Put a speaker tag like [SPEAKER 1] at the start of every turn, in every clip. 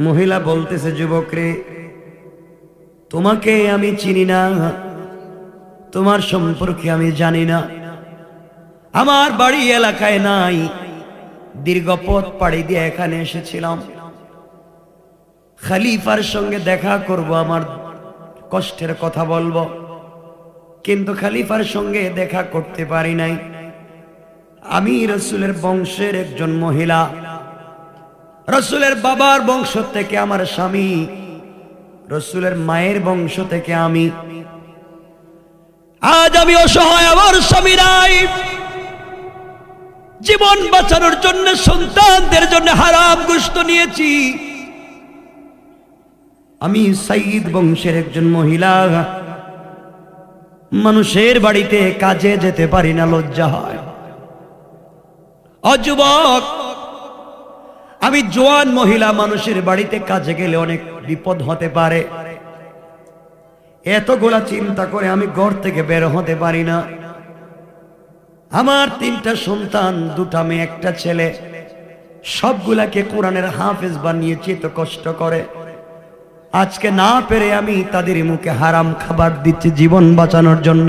[SPEAKER 1] মহিলা বলতেছে, যুবক রে, তোমাকে আমি চিনি না, তোমার সম্পর্কে আমি জানি না, আমার বাড়ি এলাকায় নাই, দীর্ঘ পথ পাড়ি দিয়ে এখানে এসেছিলাম, খলিফার সঙ্গে দেখা করব, আমার কষ্টের কথা বলবো, কিন্তু খলিফার সঙ্গে দেখা করতে পারি নাই। আমি রাসূলের বংশের একজন মহিলা, রাসূলের বাবার বংশ থেকে আমার স্বামী, রাসূলের মায়ের বংশ থেকে আমি। আজ আমি অসহায়, আমার স্বামী নাই, জীবন বাঁচানোর জন্য সন্তানদের জন্য হারাম গোশত নিয়েছি। আমি সাইদ বংশের একজন মহিলা, মানুষের বাড়িতে কাজে যেতে পারি না, লজ্জা হয়। ও যুবক, আমি জোয়ান মহিলা, মানুষের বাড়িতে কাজে গেলে অনেক বিপদ হতে পারে, এতগুলা চিন্তা করে আমি ঘর থেকে বের হতে পারি না। আমার 3টা সন্তান, 2টা মেয়ে, 1টা ছেলে, সবগুলাকে কোরআনের হাফেজ বানিয়েছি, তো কষ্ট করে। আজকে না পেরে আমি তাদের মুখে হারাম খাবার দিচ্ছি জীবন বাঁচানোর জন্য।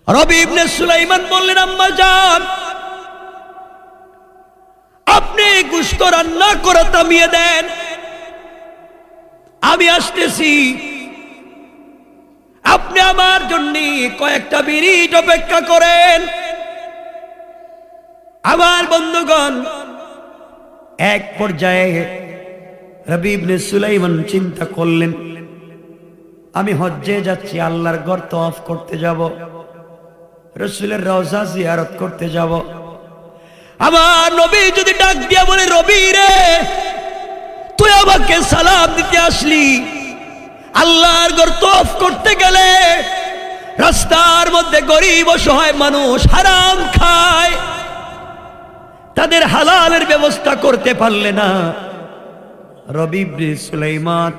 [SPEAKER 1] রবি ইবনে সুলাইমান বললেন, আম্মা জান, আপনি গোশত রান্না করে থামিয়ে দেন, আমি আসতেছি, আপনি আমার জন্য কয়েকটা মিনিট অপেক্ষা করেন। আমার বন্ধুগণ, এক পর্যায়ে রবি ইবনে সুলাইমান চিন্তা করলেন, আমি হজ্জে যাচ্ছি, আল্লাহর ঘর তওয়াফ করতে যাব, রাসূলের রওজা জিয়ারত করতে যাব, আমার নবী যদি ডাক দিয়া বলে, রবি রে, তুই আমাকে সালাম দিতে আসলি, আল্লাহর ঘর তওয়াফ করতে গেলে রাস্তার মধ্যে গরিব অসহায় মানুষ হারাম খায়, তাদের হালালের ব্যবস্থা করতে পারলে না। রবি ইবনে সুলাইমান,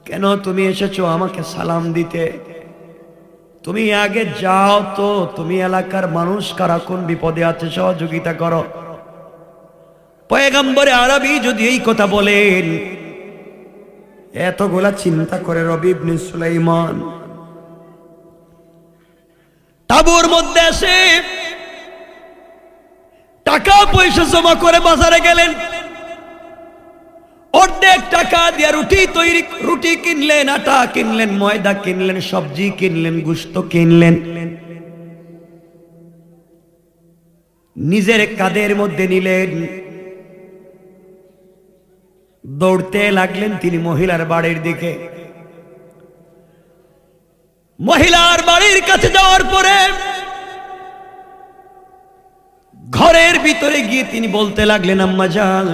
[SPEAKER 1] কেন তুমি এসেছো আমাকে সালাম দিতে? তুমি আগে যাও তো, তুমি এলাকার মানুষ কারা কোন বিপদে আছে সহযোগিতা করো। পয়গম্বরে আরবি যদি এই কথা বলেন, এতগুলা চিন্তা করে রবি ইবনে সুলাইমান তাঁবুর মধ্যে এসে টাকা পয়সা জমা করে বাজারে গেলেন, অর্ধেক টাকা দিয়ে রুটি কিনলেন, আটা কিনলেন, ময়দা কিনলেন, সবজি কিনলেন, গোশত কিনলেন, নিজের কাঁধের মধ্যে নিলেন, দৌড়তে লাগলেন তিনি মহিলার বাড়ির দিকে। মহিলার বাড়ির কাছে যাওয়ার পরে ঘরের ভিতরে গিয়ে তিনি বলতে লাগলেন, আম্মা জান,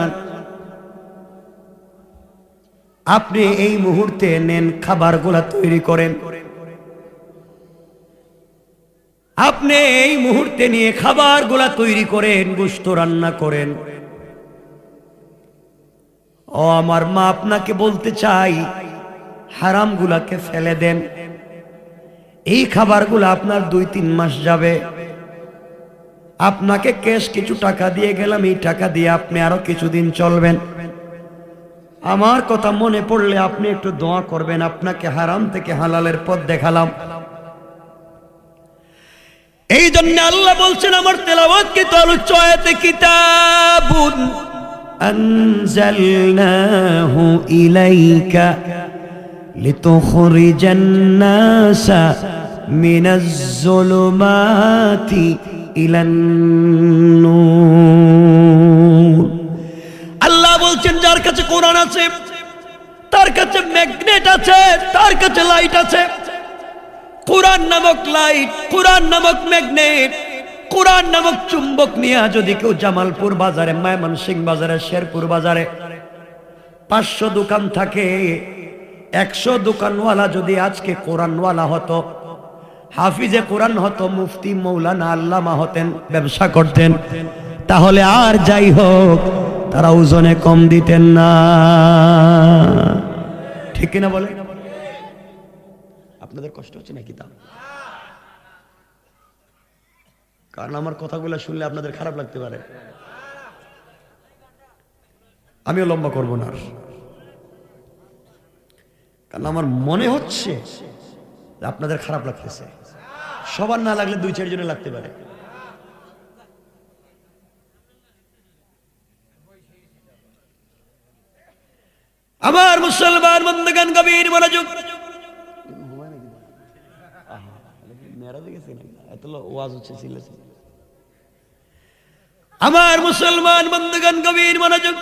[SPEAKER 1] আপনি এই মুহূর্তে নেন, খাবারগুলা তৈরি করেন, আপনি এই মুহূর্তে নিয়ে খাবারগুলা তৈরি করেন, গোশত রান্না করেন। ও আমার মা, আপনাকে বলতে চাই, হারামগুলাকে ফেলে দেন, এই খাবারগুলো আপনার 2-3 মাস যাবে, আপনাকে ক্যাশ কিছু টাকা দিয়ে গেলাম, এই টাকা দিয়ে আপনি আরো কিছুদিন চলবেন, আমার কথা মনে পড়লে আপনি একটু দোয়া করবেন, আপনাকে হারাম থেকে হালালের পথ দেখালাম। এই জন্য আল্লাহ বলছেন, আমার তেলাওয়াত কি আলোচ্য আয়াতে, কিতাবুন আনজালনাহু ইলাইকা লিতুখরিজান নাসা মিনাজ যুলুমাতি ইলান নূর। আল্লাহ বলছেন, যার কাছে কোরআন আছে, তার কাছে ম্যাগনেট আছে, তার কাছে লাইট আছে। কোরআন নামক লাইট, কোরআন নামক ম্যাগনেট, কোরআন নামক চুম্বক নিয়ে যদি কেউ জামালপুর বাজারে, ময়মনসিংহ বাজারে, শেরপুর বাজারে 500 দোকান থাকে, 100 দোকানওয়ালা যদি আজকে কোরআনওয়ালা হতো, হাফিজে কোরআন হতো, মুফতি মৌলানা আল্লামা হতেন, ব্যবসা করতেন, তাহলে আর যাই হোক তারা ওজনে কম দিতেন না। ঠিক কিনা বলে? আপনাদের কষ্ট হচ্ছে নাকি? তা কারণ আমার কথাগুলো শুনলে আপনাদের খারাপ লাগতে পারে। আমিও লম্বা করব না, কারণ আমার মনে হচ্ছে আপনাদের খারাপ লাগতেছে। সবার না লাগলে 2-4 জনের লাগতে পারে। আমার মুসলমান বন্ধুগণ, গভীর মনোযোগ। আমার মুসলমান বন্ধুগণ, গভীর মনোযোগ।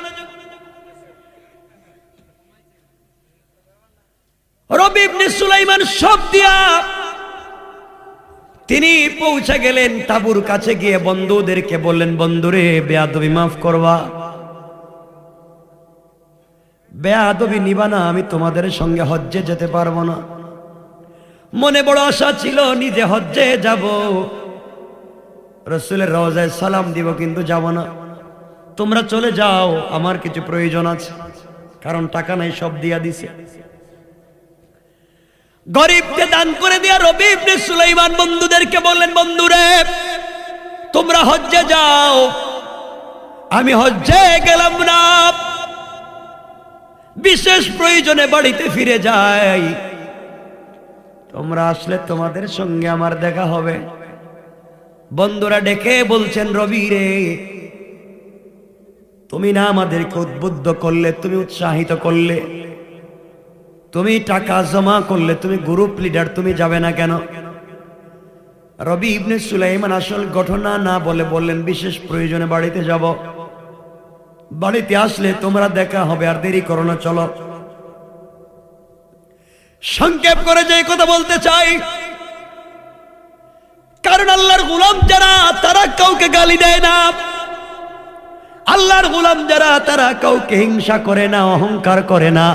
[SPEAKER 1] রবি ইবনে সুলাইমান সব দিয়া তিনি পৌঁছে গেলেন তাবুর কাছে, গিয়ে বন্ধুদেরকে বললেন, বন্ধুরে বেয়াদবি মাফ করবা, বেয়াদবি নিবা না, আমি তোমাদের সঙ্গে হজ্জে যেতে পারবো না। মনে বড় আশা ছিল নিজে হজ্জে যাব, রাসূলের রওজায় সালাম দিব, কিন্তু যাব না। তোমরা চলে যাও, আমার কিছু প্রয়োজন আছে, কারণ টাকা নাই, সব দিয়া দিছে। গরিবকে দান করে দিয়া রবি ইবনে সুলাইমান বন্ধুদেরকে বললেন, বন্ধুরে তোমরা হজ্জে যাও, আমি হজ্জে গেলাম না, বিশেষ প্রয়োজনে বাড়িতে ফিরে যাই, তোমরা আসলে তোমাদের সঙ্গে আমার দেখা হবে। বন্ধুরা ডেকে বলছেন, রবি রে, তুমি না আমাদেরকে উদ্বুদ্ধ করলে, তুমি উৎসাহিত করলে, তুমি টাকা জমা করলে, তুমি গ্রুপ লিডার, তুমি যাবে না কেন? রবি ইবনে সুলাইমান আসল ঘটনা না বলে বললেন, বিশেষ প্রয়োজনে বাড়িতে যাব, বাড়িতে আসলে তোমরা দেখা হবে, আর দেরি করো না, চলো। সংক্ষেপ করে যে কথা বলতে চাই, কারণ আল্লাহর গোলাম যারা, তারা কাউকে গালি দেয় না। আল্লাহর গোলাম যারা, তারা কাউকে হিংসা করে না, অহংকার করে না।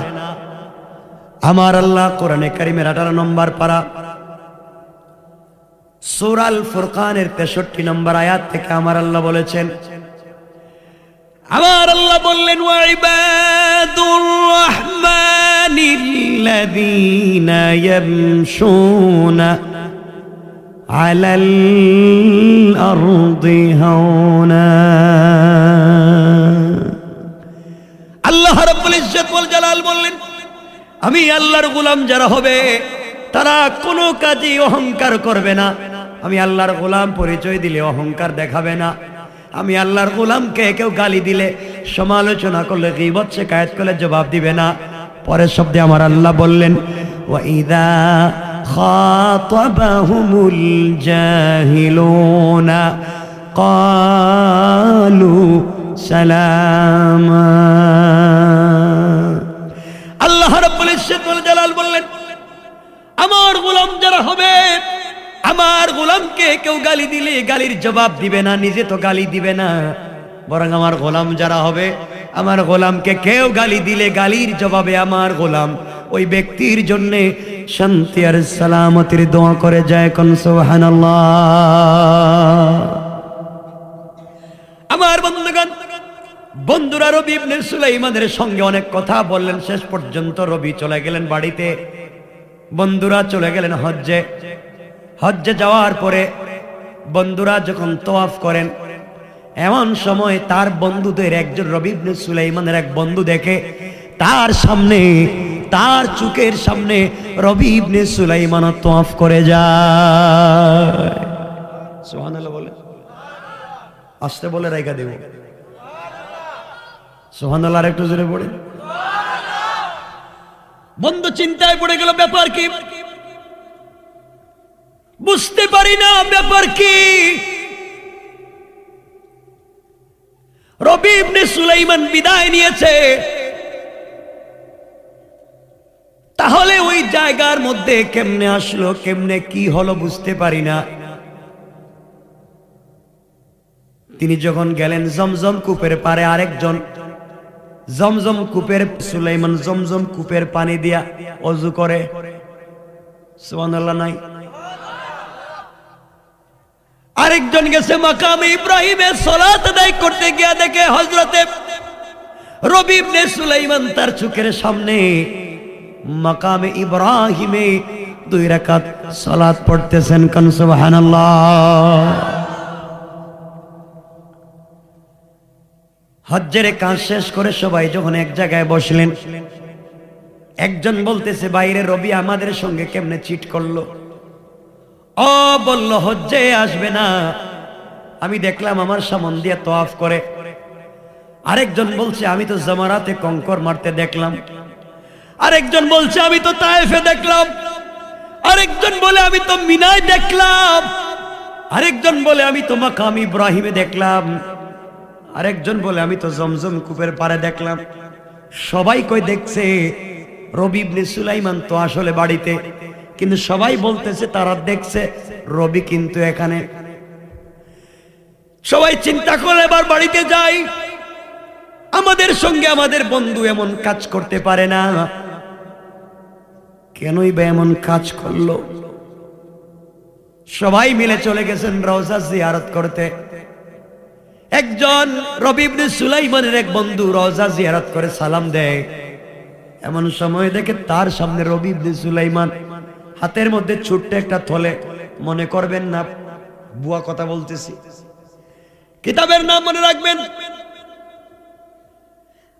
[SPEAKER 1] আমার আল্লাহ কোরআনে কারিমের 18 নম্বর পারা সূরা আল ফুরকানের 63 নম্বর আয়াত থেকে আমার আল্লাহ বলেছেন, আমার আল্লাহ বললেন, ওয়া ইবাদুর রাহমানিল্লাযীনা ইয়ামশুনা আলাল আরদি হাওনা। আল্লাহ রাব্বুল ইজ্জত ওয়াল জালাল বললেন, আমি আল্লাহর গোলাম যারা হবে, তারা কোনো কাজে অহংকার করবে না। আমি আল্লাহর গোলাম পরিচয় দিলে অহংকার দেখাবে না। আমি আল্লাহর গোলামকে কেউ গালি দিলে, সমালোচনা করলে, গীবত শিকায়েত করলে জবাব দিবে না। পরের শব্দে আমার আল্লাহ বললেন, ওয়া ইযা খাতাবাহুমুল জাহিলুনা ক্বালু সালামা। আল্লাহ রাব্বুল ইজ্জত ওয়াল জালাল বললেন, আমার গোলাম যারা হবে, আমার গোলামকে কেউ গালি দিলে গালির জবাব দিবে না, নিজে তো গালি দিবে না, বরং আমার গোলাম যারা হবে, আমার গোলামকে কেউ গালি দিলে গালির জবাবে আমার গোলাম ওই ব্যক্তির জন্য শান্তি আর সালামতির দোয়া করে যায়। কোন সুবহানাল্লাহ। আমার বন্ধুগণ, বন্ধুরা রবি ইবনে সুলাইমানের সঙ্গে অনেক কথা বললেন, শেষ পর্যন্ত রবি চলে গেলেন বাড়িতে, বন্ধুরা চলে গেলেন হজ্জে। হজ্জে যাওয়ার পরে বন্ধুরা যখন তওয়াফ করেন, এমন সময় তার বন্ধুদের একজন, রবি ইবনে সুলাইমানের এক বন্ধু দেখে, তার সামনে, তার চোখের সামনে রবি ইবনে সুলাইমান তওয়াফ করে যায়। সুবহানাল্লাহ বলে, আসতে বলে রাইখা দেব। সুবহানাল্লাহ, আর একটু জোরে পড়ে। বন্ধু চিন্তায় পড়ে গেল, ব্যাপার কি? বুঝতে পারি না ব্যাপার কি। রবি ইবনে সুলাইমান বিদায় নিয়েছে, তাহলে ওই জায়গার মধ্যে কেমনে আসলো, কেমনে কি হলো বুঝতে পারি না। তিনি যখন গেলেন জমজম কূপের পারে, আরেকজন জমজম কূপের, সুলাইমান জমজম কূপের পানি দিয়া ওযু করে। সুবহানাল্লাহ নাই? আরেকজন গেছে মাকামে ইব্রাহিমে সালাত আদায় করতে গিয়া দেখে হযরতে রবি ইবনে সুলাইমান তার চোখের সামনে মাকামে ইব্রাহিমে 2 রাকাত সালাত পড়তেছেন। কোন সুবহানাল্লাহ। হজ্জের কাজ শেষ করে সবাই যখন এক জায়গায় বসলেন, একজন বলতেছে, বাইরে রবি আমাদের সঙ্গে কেমনে চিট করলো। ও বলল, হজ্জে আসবে না, আমি দেখলাম আমার সামন দিয়ে তওয়াফ করে। আরেকজন বলছে, আমি তো জামারাতে কঙ্কর মারতে দেখলাম। আরেকজন বলছে, আমি তো তায়েফে দেখলাম। আরেকজন বলে, আমি তো মিনায় দেখলাম। আরেকজন বলে, আমি তো মাকাম ইব্রাহিমে দেখলাম। আরেকজন বলে, আমি তো জমজম কূপের পারে দেখলাম। সবাই কই দেখছে, রবি ইবনে সুলাইমান তো আসলে বাড়িতে, কিন্তু সবাই বলতেছে তারা দেখছে, রবি কিন্তু এখানে। সবাই চিন্তা করে এবার বাড়িতে যাই, আমাদের সঙ্গে আমাদের বন্ধু এমন কাজ করতে পারে না, কেনই বা এমন কাজ করলো। সবাই মিলে চলে গেছেন রওজা জিয়ারত করতে। একজন রবি ইবনে সুলাইমানের এক বন্ধু রওজা জিয়ারত করে সালাম দেয়, এমন সময় দেখে তার সামনে রবি ইবনে সুলাইমান, হাতের মধ্যে ছোট্ট একটা থলে। মনে করবেন না বুয়া কথা বলতেছি, কিতাবের নাম মনে রাখবেন,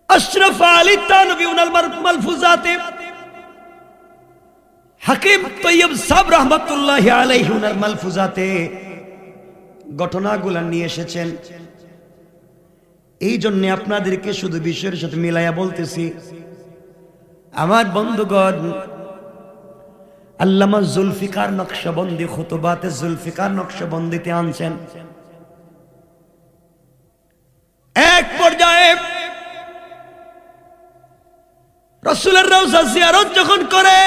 [SPEAKER 1] আশরাফ আলী তানভী উনাল মালফুজাতে, হাকিম তৈয়ব সাহেব রাহমাতুল্লাহি আলাইহি উনার মালফুজাতে ঘটনাগুলো নিয়ে এসেছেন। এই জন্য আপনাদেরকে শুধু বিষয়ের সাথে মিলাইয়া বলতেছি। আমার বন্ধুগণ, আল্লামা জুলফিকার নকশবন্দি খুতুবাতে জুলফিকার নকশবন্দিতে আনছেন, এক পর্যায়ে রাসূলের রওজা জিয়ারত যখন করে,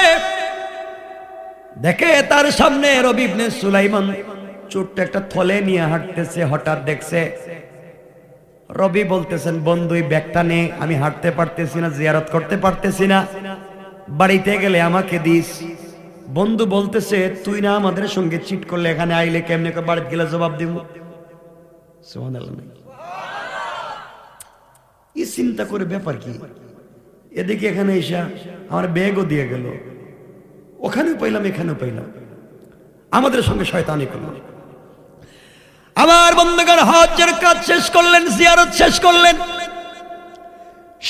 [SPEAKER 1] দেখে তার সামনে রবি ইবনে সুলাইমান ছোট্ট একটা থলে নিয়ে হাঁটতেছে। হঠাৎ দেখছে, রবি বলতেছেন, বন্ধু এই ব্যাগটা নে, আমি হাঁটতে পারতেছি না, জিয়ারত করতে পারতেছি না, বাড়িতে গেলে আমাকে দিস। বন্ধু বলতেছে, তুই না আমাদের সঙ্গে চিট করলে, এখানে আইলে কেমনে বাড়িতে গেলে জবাব দিব। সুবহানাল্লাহ। এই চিন্তা করে ব্যাপার কি, এদিকে এখানে এসে আমার ব্যাগও দিয়ে গেল, ওখানেও পাইলাম এখানেও পাইলাম, আমাদের সঙ্গে শয়তানি করল। আমার বন্ধুগণ, হজ্জের কাজ শেষ করলেন, জিয়ারত শেষ করলেন,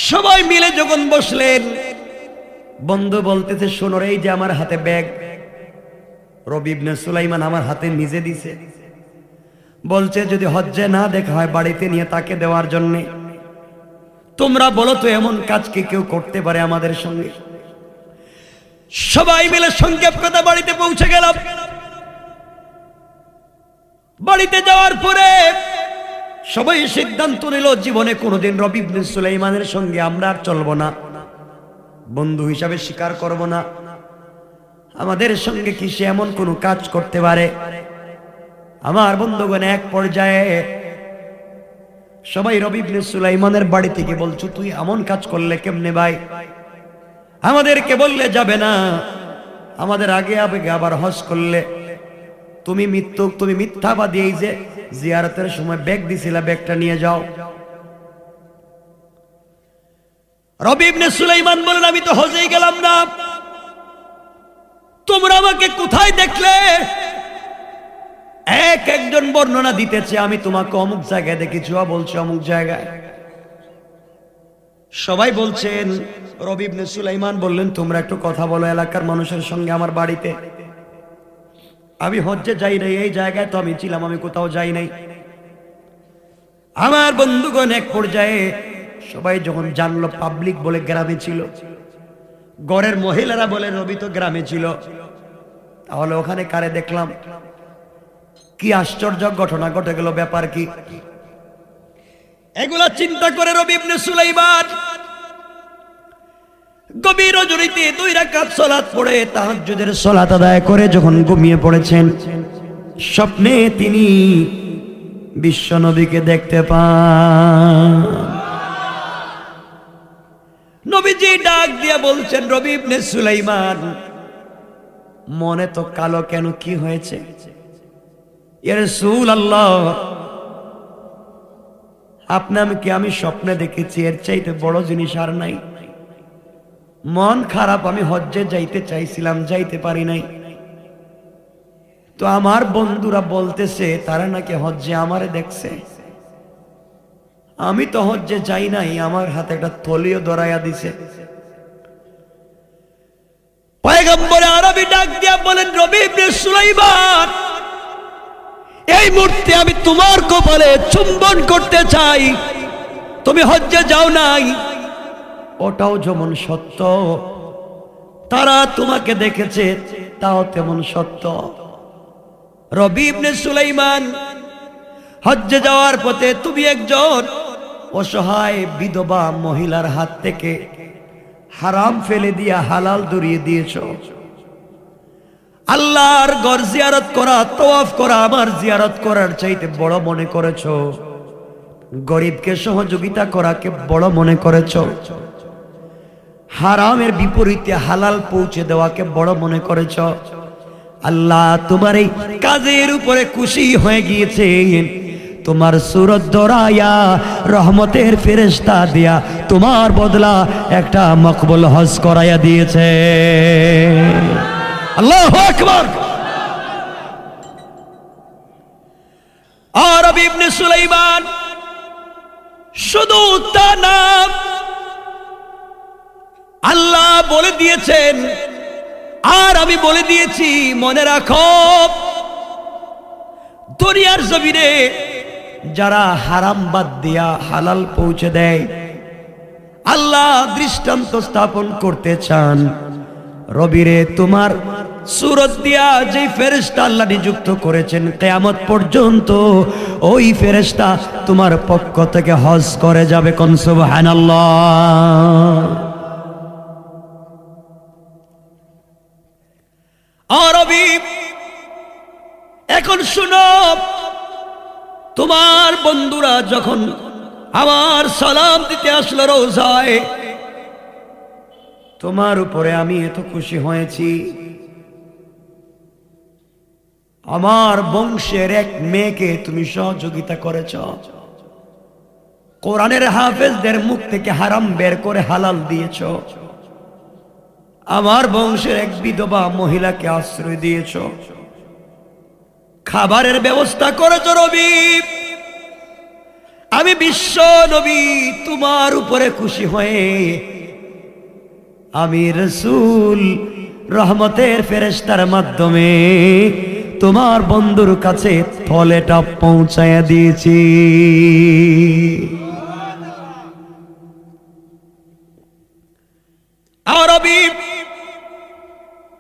[SPEAKER 1] সবাই মিলে যখন বসলেন, বন্ধু বলতেছে, শোনো এই যে আমার হাতে ব্যাগ, রবি ইবনে সুলাইমান আমার হাতে নিজে দিছে, বলছে যদি হজ্জে না দেখা হয় বাড়িতে নিয়ে তাকে দেওয়ার জন্য। তোমরা বলো তো এমন কাজ কি কেউ করতে পারে আমাদের সঙ্গে? সবাই মিলে সংক্ষেপ কথা বাড়িতে পৌঁছে গেলাম। বাড়িতে যাওয়ার পরে সবাই সিদ্ধান্ত নিল, জীবনে কোনোদিন রবি ইবনে সুলাইমানের সঙ্গে আমরা আর চলবো না, বন্ধু হিসাবে স্বীকার করব না। আমাদের সঙ্গে কি সে এমন কোনো কাজ করতে পারে? আমার বন্ধুগণ, এক পর্যায়ে সবাই রবি ইবনে সুলাইমানের বাড়ি থেকে বলছো, তুই এমন কাজ করলে কেমনে ভাই? আমাদেরকে বললে যাবে না, আমাদের আগে আগে আবার হজ করলে, তুমি মিথ্যাবাদী, এই যে জিয়ারতের সময় ব্যাগ দিছিলা, ব্যাগটা নিয়ে যাও। রবি ইবনে সুলাইমান বলেন, আমি তো হজেই গেলাম না, তোমরা আমাকে কোথায় দেখলে? একজন বর্ণনা দিতেছে, আমি তোমাকে অমুক জায়গায় দেখেছি, বলছে অমুক জায়গায়। সবাই বলছেন, রবি ইবনে সুলাইমান বললেন, তোমরা একটু কথা বলো এলাকার মানুষের সঙ্গে আমার বাড়িতে। আমি হজ্জে যাই নাই, এই জায়গায় তো আমি ছিলাম, আমি কোথাও যাই নাই। আমার বন্ধুগণ, এক পর্যায়ে সবাই যখন জানলো পাবলিক বলে গ্রামে ছিল, ঘরের মহিলারা বলে রবি তো গ্রামে ছিল, তাহলে ওখানে কারে দেখলাম? কি আশ্চর্য ঘটনা ঘটে গেল, ব্যাপার কি? এগুলা চিন্তা করে রবি ইবনে সুলাইমান গভীর রজনীতে 2 রাকাত সালাত পড়ে তাহাজ্জুদের সালাত আদায় করে যখন ঘুমিয়ে পড়েছেন, স্বপ্নে তিনি বিশ্ব নবীকে দেখতে পান। নবীজি ডাক দিয়ে বলছেন, রবি ইবনে সুলাইমান, মনে তো কালো কেন, কি হয়েছে? ইয়া রাসূলুল্লাহ, আপনাকে আমি স্বপ্নে দেখেছি, এর চাইতে বড় জিনিস আর নাই। মন খারাপ, আমি হজ্জে যাইতে চাইছিলাম, যাইতে পারি নাই। তো আমার বন্ধুরা বলতেছে তারা নাকি হজ্জে আমারে দেখছে। আমি তো হজ্জে যাই নাই, আমার হাতে একটা থলিও ধরাইয়া দিছে। পয়গম্বর আরবি ডাক দিয়া বলেন, রবি ইবনে সুলাইমান, এই মুহূর্তে আমি তোমার কপালে চুম্বন করতে চাই, তুমি হজ্জে যাও নাই। ওটাও যেমন সত্য, তারা তোমাকে দেখেছে তাও তেমন সত্য। রবি ইবনে সুলাইমান, হজ্জে যাওয়ার পথে তুমি একজন অসহায় বিধবা মহিলার হাত থেকে হারাম ফেলে দিয়া হালাল দরিয়ে দিয়েছ। আল্লাহর ঘর জিয়ারত করা, তওয়াফ করা আমার জিয়ারত করার চাইতে বড় মনে করেছ। গরিবকে সহযোগিতা করাকে বড় মনে করেছ। হারামের বিপরীতে হালাল পৌঁছে দেওয়াকে বড় মনে করেছ। আল্লাহ তোমার এই কাজের উপরে খুশি হয়ে গিয়েছে। তোমার সুরত ধরাইয়া রহমতের ফেরেশতা দিয়া তোমার বদলা একটা মকবুল হজ করাইয়া দিয়েছে। আল্লাহু আকবার। আর রবি ইবনে সুলাইমান শুধু তা না, আল্লাহ বলে দিয়েছেন আর আমি বলে দিয়েছি, মনে রাখো দুনিয়ার জমিনে যারা হারাম বাদ দিয়া হালাল পৌঁছে দেয়, আল্লাহ দৃষ্টান্ত স্থাপন করতে চান। রবিরে তোমার সুরত দিয়া যে ফেরেশতা আল্লাহ নিযুক্ত করেছেন, কিয়ামত পর্যন্ত ওই ফেরেশতা তোমার পক্ষ থেকে হজ করে যাবে। কোন সুবহানাল্লাহ। আরবি, এখন শুনো, তোমার বন্ধুরা যখন আমার সালাম দিতে আসলো রোজায়, তোমার উপরে আমি এত খুশি হয়েছি। আমার বংশের এক মেয়েকে তুমি সহযোগিতা করেছ, কোরআনের হাফেজদের মুখ থেকে হারাম বের করে হালাল দিয়েছ, আমার বংশের এক বিধবা মহিলাকে আশ্রয় দিয়েছ, খাবারের ব্যবস্থা করেছ। রবি, আমি বিশ্ব নবী তোমার উপরে খুশি হয়ে আমি রাসূল রহমতের ফেরেশতার মাধ্যমে তোমার বন্ধুর কাছে থলেটা পৌঁছায়া দিয়েছি। আরবি,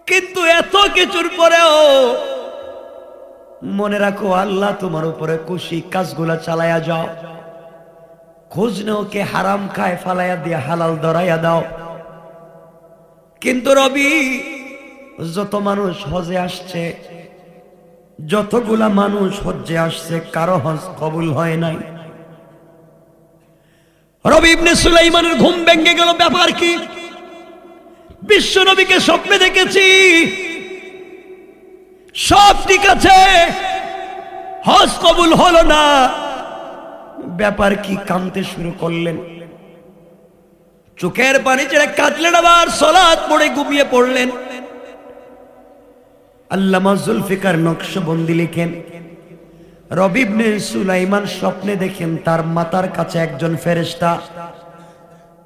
[SPEAKER 1] কিন্তু এত কিছুর পরেও মনে রাখো আল্লাহ তোমার উপরে খুশি, কাজগুলা চালায়া যাও। খোঁজ নেও কে হারাম খায়, ফালাইয়া দিয়ে হালাল ধরাইয়া দাও। কিন্তু রবি, যত মানুষ হজে আসছে, যতগুলা মানুষ হজ্জে আসছে, কারো হজ কবুল হয় নাই। রবি ইবনে সুলাইমানের ঘুম ভেঙে গেল। ব্যাপার কি? বিশ্ব নবীকে স্বপ্নে দেখেছি, সব ঠিক আছে, হজ কবুল হলো না। ব্যাপার কি? কাঁদতে শুরু করলেন, চোখের পানি ছেড়ে কাঁদলেন, আবার সালাত পড়ে ঘুমিয়ে পড়লেন। আল্লামা জুলফিকার নকশবন্দি লিখেন, রবি ইবনে সুলাইমান স্বপ্নে দেখেন তার মাথার কাছে একজন ফেরেশতা,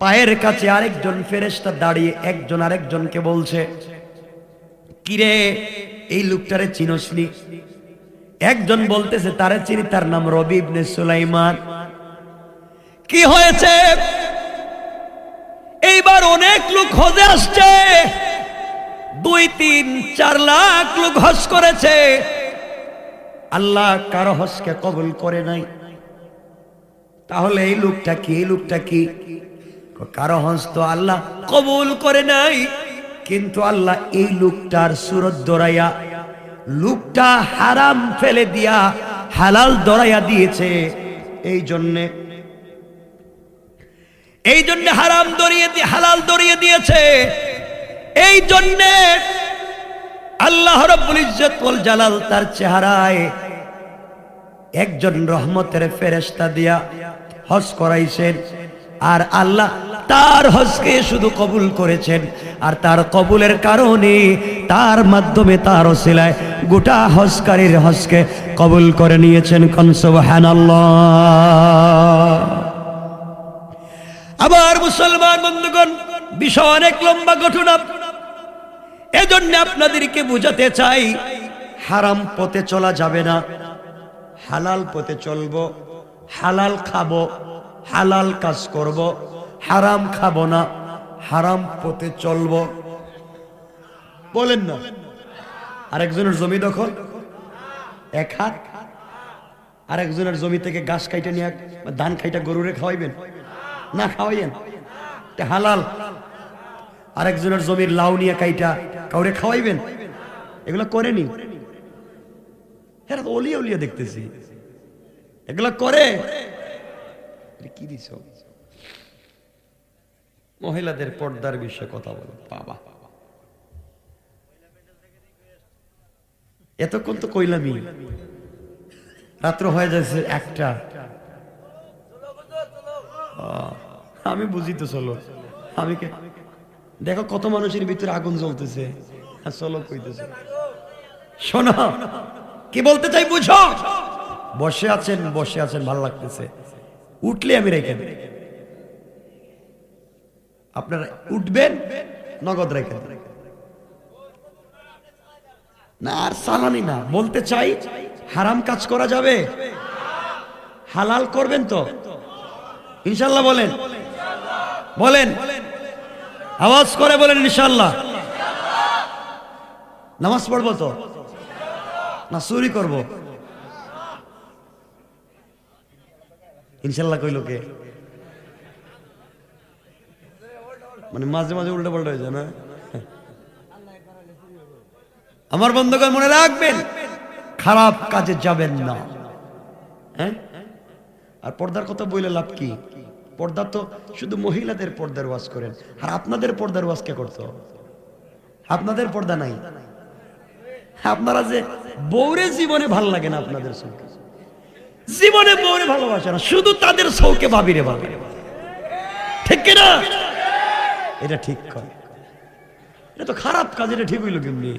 [SPEAKER 1] পায়ের কাছে আরেকজন ফেরেশতা দাঁড়িয়ে একজন আরেকজনকে বলছে, কিরে এই লোকটারে চিনসনি? একজন বলতেছে তারে চিনি, তার নাম রবি ইবনে সুলাইমান। কি হয়েছে? এইবার অনেক লোক হজে আসছে, 2-3-4 লাখ লোক হজ করেছে, আল্লাহ কারো হজকে কবুল করে নাই। তাহলে এই লোকটা কি? এই লোকটা কি? কারো হজ তো আল্লাহ কবুল করে নাই, কিন্তু আল্লাহ এই লোকটার সুরত ধরাইয়া, লোকটা হারাম ফেলে দিয়া হালাল ধরাইয়া দিয়েছে। এই জন্য হারাম ধরিয়ে দিয়ে হালাল ধরিয়ে দিয়েছে। এই জন্য আল্লাহ রাব্বুল ইজ্জত ওয়াল জালাল তার চেহারায় একজন রহমতের ফেরেশতা দিয়া হজ করাইছেন। আর আল্লাহ তার হজকে শুধু কবুল করেছেন, আর তার কবুলের কারণে তার মাধ্যমে তার ওসিলায় গোটা হজকারীর হজকে কবুল করে নিয়েছেন। কোন সুবহানাল্লাহ। আবার মুসলমান বন্ধুগণ, বিষয় অনেক লম্বা ঘটনা, এজন্য আপনাদেরকে বুঝাতে চাই, হারাম পথে চলা যাবে না, হালাল পথে চলবো, হালাল খাবো, হালাল কাজ করব, হারাম খাবো না, হারাম পথে চলবো। বলেন না? আরেকজনের জমি দখল, এক হাত, আরেকজনের জমি থেকে ঘাস কাইটা নিয়ে ধান খাইটা গরুরে খাওয়াইবেন না? খাওয়াইয়েন, এটা হালাল। আরেকজনের জমির লাউ নিয়ে কাইটা কাউরে খাওয়াইবেন? এগুলো করেনি? হ্যাঁ, ওলিয়া ওলিয়া দেখতেছি এগুলা করে। কি দিছ? মহিলাদের পর্দার বিষয়ে কথা বলো। বাবা, এতক্ষণ তো কইলামই, রাত্র হয়ে যাচ্ছে একটা। আমি বুঝি তো, চলো। আমি দেখো কত মানুষের ভিতরে আগুন জ্বলতেছে, চলো কইতেছে। শোনো কি বলতে চাই, বুঝো। বসে আছেন, বসে আছেন, ভালো লাগতেছে, উঠলে আমি রেখে দেব। আপনারা উঠবেন, নগদ রেখে দেব না, আর সালানি না। বলতে চাই, হারাম কাজ করা যাবে, হালাল করবেন তো ইনশাল্লাহ? বলেন, বলেন, আওয়াজ করে বলেন ইনশাল্লাহ। নামাজ পড়বো তো না চুরি করব? ইনশাল্লাহ কইল কে? মানে মাঝে মাঝে উল্টা পাল্টা হয়ে যায় না? আমার বন্ধুগণ মনে রাখবেন, খারাপ কাজে যাবেন না। হ্যাঁ, আর পর্দার কথা বলে লাভ কি? পর্দা তো শুধু মহিলাদের পর্দার ওয়াজ করেন, আর আপনাদের পর্দার ওয়াজ কে করতো? আপনাদের পর্দা নাই। আপনারা যে বউরে জীবনে ভালো লাগে না, আপনাদের চৌকে জীবনে বউরে ভালোবাসে না, শুধু তাদের চৌকে ভাবিরে ভালো, ঠিক কিনা? এটা ঠিক করে, এটা তো খারাপ কাজ। এটা ঠিক হইল কেমনি?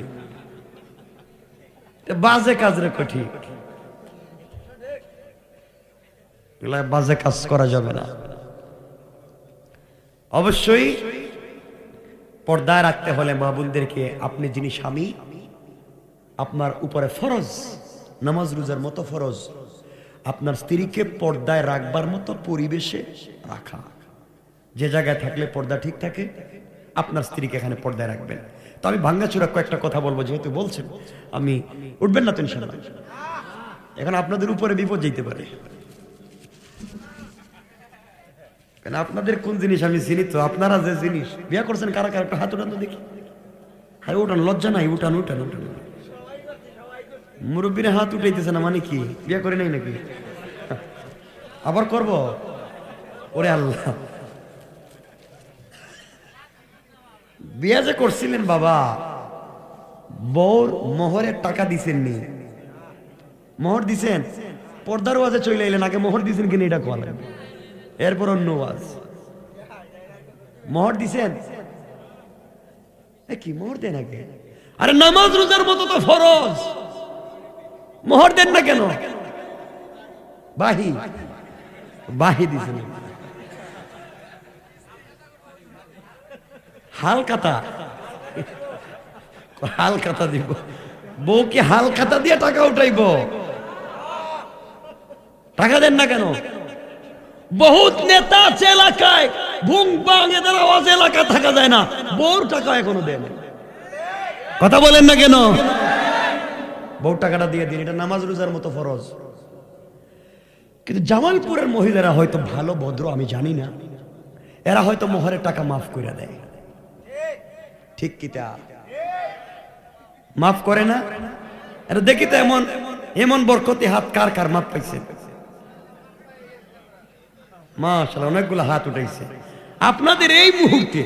[SPEAKER 1] বাজে কাজ রে, ঠিক। বাজে কাজ করা যাবে না। অবশ্যই পর্দায় রাখতে হলে মা বোনদেরকে, আপনি যিনি স্বামী, আপনার উপরে ফরজ, নামাজ রোজার মতো ফরজ, আপনার স্ত্রীকে পর্দায় রাখবার মতো পরিবেশে রাখা। যে জায়গায় থাকলে পর্দা ঠিক থাকে, আপনার স্ত্রীকে এখানে পর্দায় রাখবেন। তো আমি ভাঙ্গাচুরা কয়েকটা কথা বলবো, যেহেতু বলছেন। আমি উঠবেন না তো ইনশাআল্লাহ? এখন আপনাদের উপরে বিপদ যেতে পারে, কেন আপনাদের কোন জিনিস আমি চিনি তো। আপনারা যে জিনিস বিয়া করছেন, কারা কারা, একটা হাত উঠান তো দেখি। হ্যাঁ, উঠান, লজ্জা নাই, উঠান উঠান উঠান। মুরব্বীরা হাত উঠাইতেছে না মানে কি? বিয়া করে নাই নাকি? আবার করব? ওরে আল্লাহ, বিয়া যে করছিলেন বাবা, বউর মোহরের টাকা দিছেন নি? মোহর দিছেন? পর্দার ওয়াজে চলে এলেন, আগে মোহর দিছেন কিনা এটা কোয়া লাগবে, এরপর অন্য ওয়াজ। মোহর দিছেন? কি মোহর দেন আগে? আরে নামাজ রোজার মতো তো ফরজ, মোহর দেন না কেন? বাহি বাহি দিছেন, হালকাতা, হালকাতা দিব। বউ কি হালকাতা দিয়ে টাকা উঠাইব? টাকা দেন না কেন? বহুত নেতা আছে এলাকায়, ভুং বাং এদের আওয়াজ এলাকা থাকা যায় না, বউর টাকা এখনো দেন। কথা বলেন না কেন? বউর টাকাটা দিয়ে দিন, এটা নামাজ রোজার মতো ফরজ। কিন্তু জামালপুরের মহিলারা হয়তো ভালো ভদ্র, আমি জানি না, এরা হয়তো মোহরের টাকা মাফ করে দেয়, ঠিক কিটা? মাফ করে না? এটা দেখি তো, এমন এমন বরকতি হাত কার কার মাফ পাইছে? মাশাআল্লাহ, অনেকগুলো হাত উঠাইছে। আপনাদের এই মুহূর্তে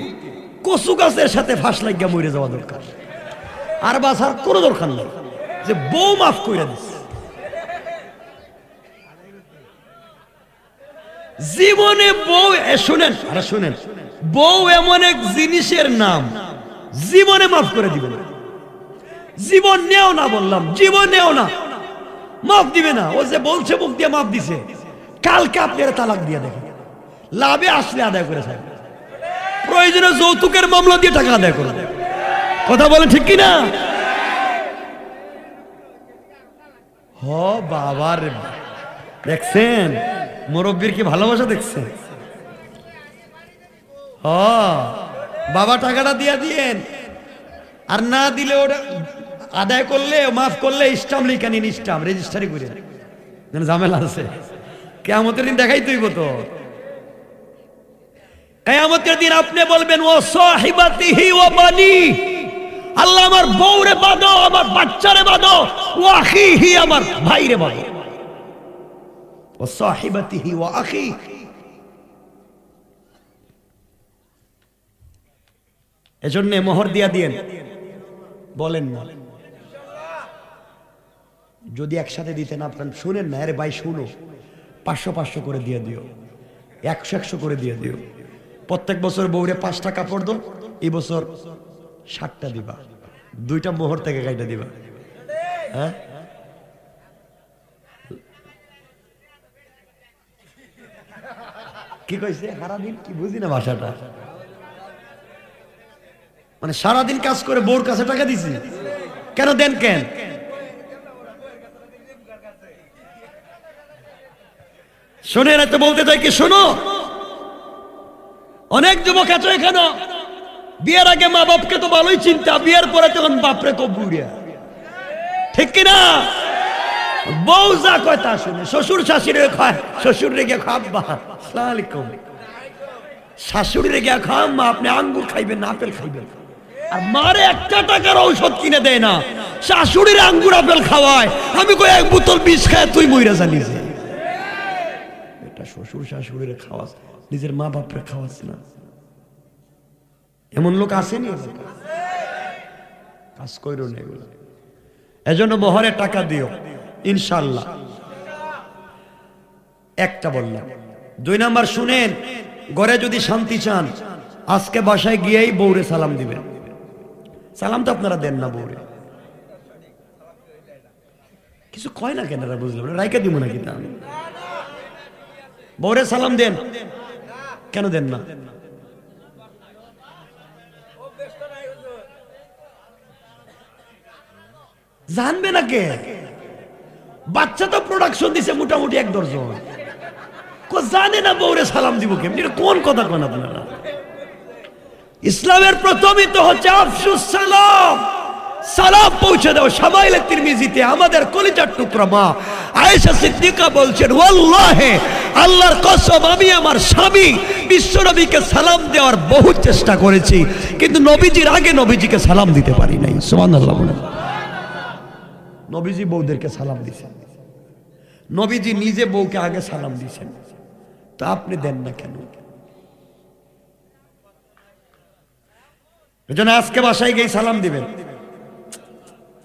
[SPEAKER 1] কচু গাছের সাথে ফাঁস লাগিয়া মরে যাওয়া দরকার, আর বাঁচার কোনো দরকার নেই, যে বউ মাফ করে দিচ্ছে। জীবনে বউ, শুনেন, আরে শুনেন, বউ এমন এক জিনিসের নাম, জীবনে মাফ করে দিবে না। জীবন নেও না বললাম, জীবন নেও না, মাফ দিবে না। ও যে বলছে মুখ দিয়ে মাফ দিছে, কালকে আপনি তালাক দিয়ে দেখেন, লাভে আসলে আদায় করে থাকবে, প্রয়োজনে যৌতুকের মামলা দিয়ে টাকা আদায় করবে। কথা বলেন ঠিক কিনা? হ বাবার, দেখছেন মুরব্বীর কি ভালোবাসা দেখছেন? বাবা টাকাটা দিয়ে দিয়েন, আর না দিলে ওটা আদায় করলে মাফ করলে স্টাম্প লিখে নিন, স্টাম্প রেজিস্ট্রি করে, ঝামেলা আছে। কিয়ামতের দিন দেখাই তুই তো, কিয়ামতের দিন আপনি বলবেন ও সাহিবাতিহি ওয়া বানি, আল্লাহ আমার বউরে বাঁধো, আমার বাচ্চারে বাঁধো, ও আখিহি আমার ভাইরে বাঁধো, ও সাহিবাতিহি ওয়া আখি। এজন্য মোহর দিয়া দিয়েন, বলেন না যদি একসাথে দিতে না পারেন শুনেন না, আরে ভাই শুনো, 500-500 করে দিয়ে দিও, 100-100 করে দিয়ে দিও। প্রত্যেক বছর বউরে 5টা কাপড় দো, এই বছর 60টা দিবা, 2টা মোহর থেকে কাইটা দিবা। হ্যাঁ কি কইছে? সারাদিন কি বুঝি না ভাষাটা, মানে সারাদিন কাজ করে বউর কাছে টাকা দিছি কেন? দেন কেন? শোনেন, এত বলতে চাই কি, শোনো, অনেক যুবক আছে এখানে বিয়ের আগে মা বাপকে তো ভালোই চিন্তা, বিয়ের পরে তখন বাপরে কবুরিয়া, ঠিক কিনা? বউ যা কয় তা শুনে, শ্বশুর শাশুড়ি খায়, শ্বশুর রেগে খাব্বা আসসালামু আলাইকুম, শাশুড়ি রেগে খাম্মা আপনি আঙ্গুর খাইবেন না আপেল খাইবেন, আর মারে 1 টাকার ঔষধ কিনে দেয় না, শাশুড়ির আঙ্গুর আপেল খাওয়ায়, আমি কই 1 বোতল বিষ খায় তুই মইরা জানিস। এটা শ্বশুর শাশুড়িরে খাওয়াস, নিজের মা বাপরে খাওয়াস না, এমন লোক আসেনি? কাজ কইরো না এগুলো। এজন্য মোহরে টাকা দিও ইনশাআল্লাহ। একটা বললাম। 2 নাম্বার শুনেন, ঘরে যদি শান্তি চান আজকে বাসায় গিয়েই বউরে সালাম দিবেন। সালাম তো আপনারা দেন না বউরে, কিছু কয় না কেন? বুঝলাম না, রাইকা দিব নাকি? তা বউরে সালাম দেন, কেন দেন না? জানবে না কে? বাচ্চা তো প্রোডাকশন দিছে মোটামুটি 1 দর্জন, জানে না বউরে সালাম দিব কেমনি? কোন কথা কোন আপনারা? ইসলামের প্রথমই তো হচ্ছে আফসুস সালাম, সালাম পৌঁছে দাও। শামাইলে তিরমিজিতে আমাদের কলিজার টুকরা মা আয়েশা সিদ্দিকা বলছেন, ওয়াল্লাহি আল্লাহর কসম আমি আমার স্বামী বিশ্বনবীকে সালাম দেওয়ার বহু চেষ্টা করেছি, কিন্তু নবীজির আগে নবীজিকে সালাম দিতে পারি নাই। সুবহানাল্লাহ বলেন। নবীজি বউদেরকে সালাম দিয়েছেন, নবীজি নিজে বউকে আগে সালাম দিয়েছেন, তো আপনি দেন না কেন? এজন্য আজকে বাসায় গিয়ে সালাম দিবেন,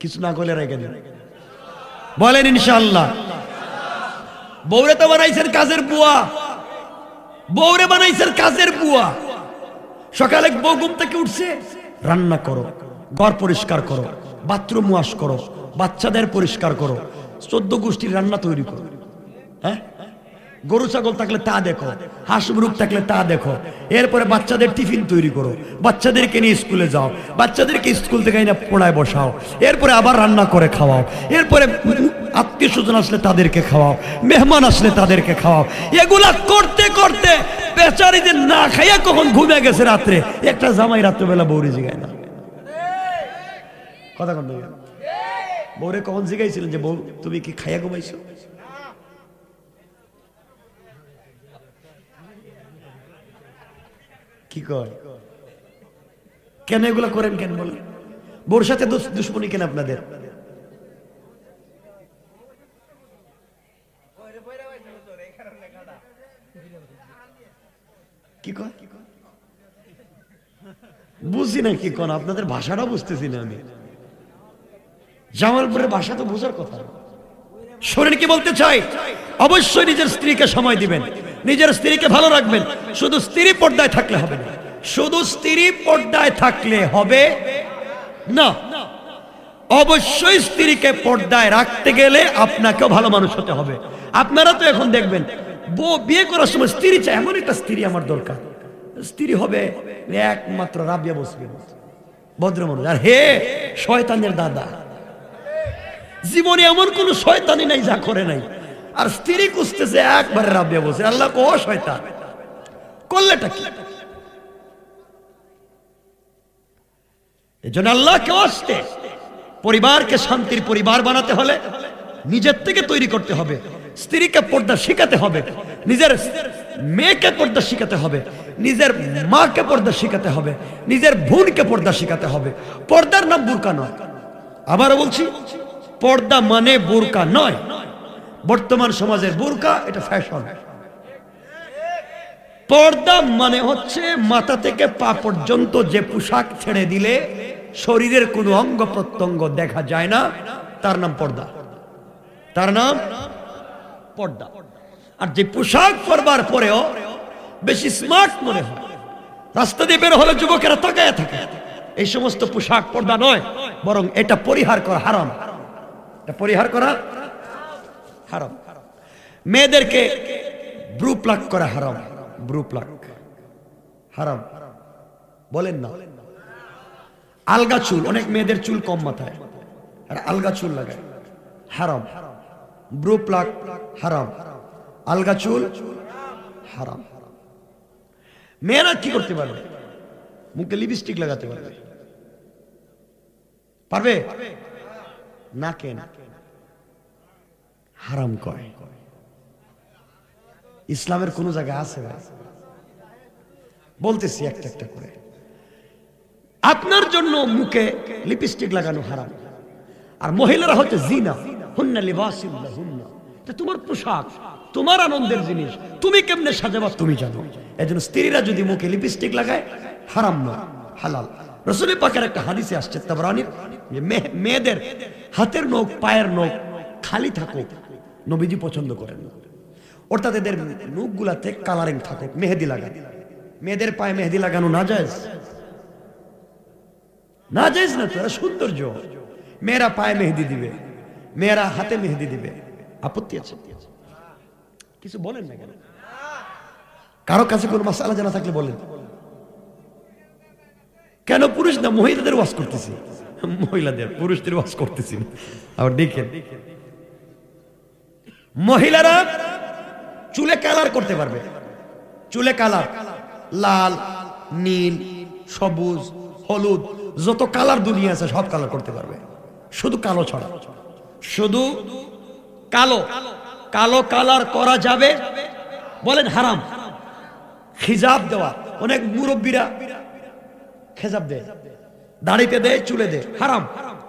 [SPEAKER 1] কিছু না করলে রেখে দেন, বলেন ইনশাআল্লাহ। বউরে তো বানাইছেন কাজের বুয়া, বউরে বানাইছেন কাজের বুয়া। সকালে বউ ঘুম থেকে উঠছে, রান্না করো, ঘর পরিষ্কার করো, বাথরুম ওয়াশ করো, বাচ্চাদের পরিষ্কার করো, 14 গোষ্ঠীর রান্না তৈরি করো। হ্যাঁ, গরু ছাগল থাকলে তা দেখো, হাঁস মুরগ থাকলে তা দেখো, এরপরে বাচ্চাদের টিফিন তৈরি করো, বাচ্চাদেরকে নিয়ে স্কুলে যাও, বাচ্চাদেরকে স্কুল থেকে এনে পড়ায় বসাও, এরপরে আবার রান্না করে খাওয়াও, এরপরে আত্মীয় স্বজন আসলে তাদেরকে খাওয়াও, মেহমান আসলে তাদেরকে খাওয়াও। এগুলা করতে করতে বেচারিদের না খাইয়া কখন ঘুমিয়ে গেছে রাত্রে। একটা জামাই রাত্রেবেলা বউরে জিগায় না, কথা কন। বউরে কখন জিগাইছিলেন যে বউ তুমি কি খাইয়া ঘুমাইছো? কি কয়? কেন এগুলা করেন কেন বলেন? বউর সাথে দুশ্মনী কেন আপনাদের? কি কয় বুঝি না, কি কোন আপনাদের ভাষাটা বুঝতেছি না আমি। জামালপুরের ভাষা তো বোঝার কথা। শোনেন কি বলতে চাই, অবশ্যই নিজের স্ত্রীকে সময় দিবেন, নিজের স্ত্রীকে ভালো রাখবেন। শুধু স্ত্রী পর্দায় থাকলে হবে না, শুধু স্ত্রী পর্দায় থাকলে হবে না, অবশ্যই স্ত্রীকে পর্দায় রাখতে গেলে আপনাকেও ভালো মানুষ হতে হবে। আপনারা তো এখন দেখবেন বউ বিয়ে করার সময় স্ত্রী চায় এমন একটা স্ত্রী আমার দরকার, স্ত্রী হবে একমাত্র রাবিয়া বসবে, ভদ্র মানুষ। আর হে শয়তানের দাদা, জীবনে এমন কোন শয়তানি নাই যা করে নাই, আর স্ত্রী খুঁজতেছে একবারে রাবিয়া বসে। আল্লাহ কো শয়তান, করলেটা কি? এজন্য আল্লাহকে আসতে পরিবারকে শান্তির পরিবার বানাতে হলে নিজের থেকে তৈরি করতে হবে। স্ত্রীকে পর্দা শিখাতে হবে, নিজের মেয়েকে পর্দা শিখাতে হবে, নিজের মাকে পর্দা শিখাতে হবে, নিজের বোনকে পর্দা শিখাতে হবে। পর্দার নাম বুরকা নয়, আবারও বলছি, পর্দা মানে বুরকা নয়। বর্তমান সমাজের বুরকা এটা ফ্যাশন। পর্দা মানে হচ্ছে মাথা থেকে পা পর্যন্ত যে পোশাক ছেড়ে দিলে শরীরের কোনো অঙ্গ প্রত্যঙ্গ দেখা যায় না, তার নাম পর্দা, তার নাম পর্দা। আর যে পোশাক পরবার পরেও বেশি স্মার্ট মনে হয়, রাস্তা দিয়ে বের হলে যুবকেরা তাকায় থাকে, এই সমস্ত পোশাক পর্দা নয়, বরং এটা পরিহার করা হারাম। এটা পরিহার করা হারাম। মেয়েদেরকে ব্রু প্লাক করা হারাম, ব্রু প্লাক হারাম, বলেন না। আলগা চুল, অনেক মেয়েদের চুল কম মাথায় আর আলগা চুল লাগায়, হারাম। ব্রু প্লাক হারাম, আলগা চুল হারাম। মেয়েরা কি করতে পারবে? মুখে লিপস্টিক লাগাতে পারবে, পারবে না? কেন হারাম কয়? ইসলামের কোন জায়গায় আছে? বলতেছি একটা একটা করে। আপনার জন্য মুখে লিপস্টিক লাগানো হারাম, আর মহিলারা হচ্ছে জিনা, হুন্না লিবাসুল লাহুন্না, এটা তোমার পোশাক, তোমার আনন্দের জিনিস, তুমি কেমনে সাজাবা তুমি জানো। এজন্য স্ত্রীরা যদি মুখে লিপস্টিক লাগায় হারাম না, হালাল। রাসূল পাকের একটা হাদিসে আসছে তাবরানীর, যে মেয়েদের হাতের নখ পায়ের নখ খালি থাকুক নবীজি পছন্দ করেন না, অর্থাৎ এদের নখগুলাতে কালারিং থাকুক, মেহেদি লাগান। মেয়েদের পায়ে মেহেদি লাগানো নাজায়েজ, নাজায়েজ না, তো সৌন্দর্য। মেয়েরা পায়ে মেহেদি দিবে, মেয়েরা হাতে মেহেদি দিবে, আপত্তি আছে? কিছু বলেন না কেন? কারো কাছে কোন মাসালা জানা থাকলে বলেন। কেন পুরুষ না মহিলাদের ওয়াজ করতেছি? মহিলাদের, পুরুষদের ওয়াজ করতেছি। আবার দেখেন, মহিলারা চুলে কালার করতে পারবে, চুলে কালার, লাল, নীল, সবুজ, হলুদ, যত কালার দুনিয়া আছে সব কালার করতে পারবে, শুধু কালো ছাড়া। শুধু কালো, কালো কালার করা যাবে, বলেন হারাম। খিজাব দেওয়া, অনেক মুরব্বীরা খেজাব দেয়, দাড়িতে দেয়, চুলে দেয়, হারাম।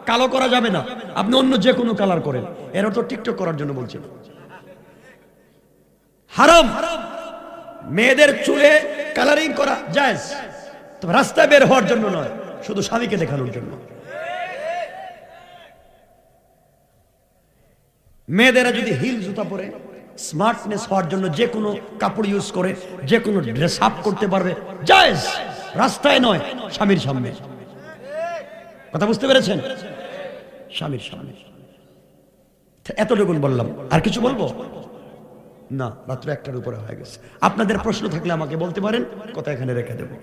[SPEAKER 1] কালো করা যাবে না, আপনি অন্য যে কোনো কালার করেন। এরা তো টিকটক করার জন্য বলছেন, হারাম। মেয়েদের চুলে কালারিং করা জায়েজ, তবে রাস্তায় বের হওয়ার জন্য নয়, শুধু স্বামীকে দেখানোর জন্য। মেয়েদেরা যদি হিল জুতা পরে স্মার্টনেস হওয়ার জন্য যে কোনো কাপড় ইউজ করে, যে কোনো ড্রেস আপ করতে পারবে, জায়েজ, রাস্তায় নয়, স্বামীর সামনে। কথা বুঝতে পেরেছেন? স্বামীর সামনে। এতটুকু বললাম, আর কিছু বলবো না, রাত্র 1টার উপরে হয়ে গেছে। আপনাদের প্রশ্ন থাকলে আমাকে বলতে পারেন, কথা এখানে রেখে দেবো।